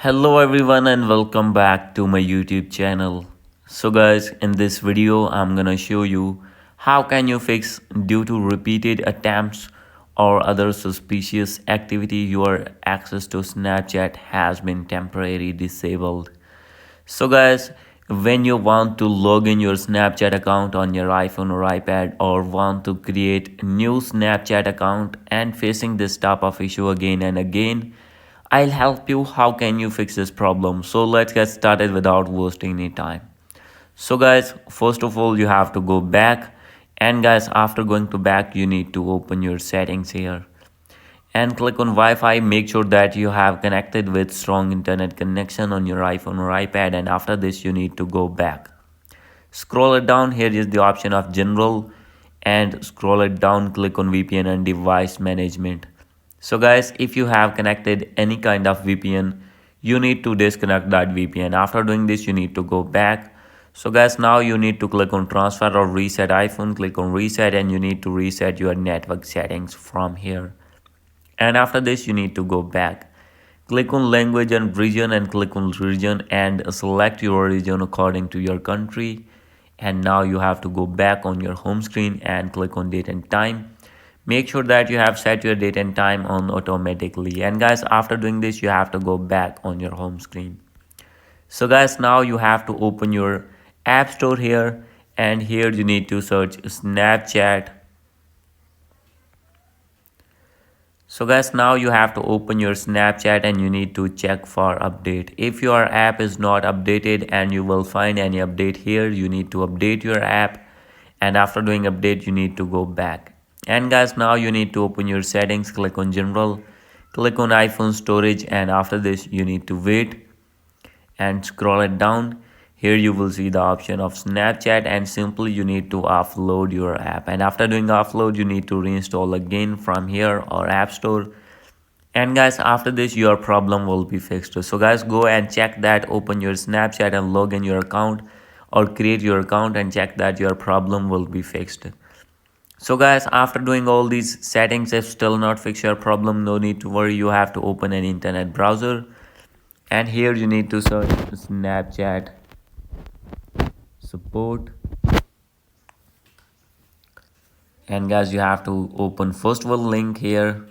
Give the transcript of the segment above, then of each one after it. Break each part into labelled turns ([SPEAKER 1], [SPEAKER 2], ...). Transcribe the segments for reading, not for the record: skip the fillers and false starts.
[SPEAKER 1] Hello everyone and welcome back to my YouTube channel. So guys, in this video I'm gonna show you how can you fix due to repeated attempts or other suspicious activity your access to Snapchat has been temporarily disabled. So guys, when you want to log in your Snapchat account on your iPhone or iPad or want to create a new Snapchat account and facing this type of issue again and again, I'll help you how can you fix this problem. So let's get started without wasting any time. So guys, first of all you have to go back, and guys after going to back you need to open your settings here and click on Wi-Fi. Make sure that you have connected with strong internet connection on your iPhone or iPad, and after this you need to go back. Scroll it down, here is the option of general, and scroll it down, click on VPN and device management. So guys, if you have connected any kind of VPN, you need to disconnect that VPN. After doing this you need to go back. So guys, now you need to click on transfer or reset iPhone, click on reset, and you need to reset your network settings from here. And after this you need to go back, click on language and region, and click on region and select your region according to your country. And now you have to go back on your home screen and click on date and time. Make sure that you have set your date and time on automatically. And guys, after doing this you have to go back on your home screen. So guys, now you have to open your app store here, and here you need to search Snapchat. So guys, now you have to open your Snapchat and you need to check for update. If your app is not updated and you will find any update here, you need to update your app, and after doing update you need to go back. And guys, now you need to open your settings, click on general, click on iPhone storage, and after this you need to wait and scroll it down. Here you will see the option of Snapchat, and simply you need to offload your app, and after doing offload you need to reinstall again from here or app store. And guys, after this your problem will be fixed. So guys, go and check that, open your Snapchat and log in your account or create your account and check that your problem will be fixed. So guys, after doing all these settings, if still not fix your problem, no need to worry, you have to open an internet browser, and here you need to search Snapchat support. And guys, you have to open first one link here,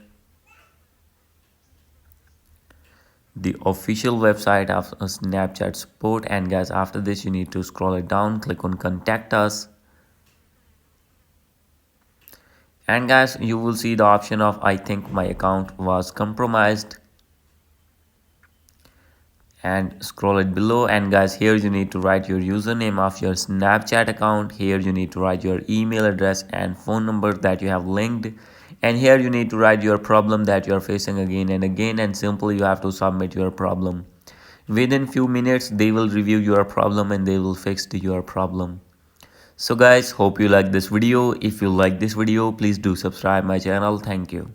[SPEAKER 1] the official website of Snapchat support. And guys, after this you need to scroll it down, click on contact us, and guys you will see the option of I think my account was compromised, and scroll it below. And guys, here you need to write your username of your Snapchat account. Here you need to write your email address and phone number that you have linked, and here you need to write your problem that you are facing again and again, and simply you have to submit your problem. Within few minutes they will review your problem and they will fix your problem. So guys, hope you like this video. If you like this video, please do subscribe my channel. Thank you.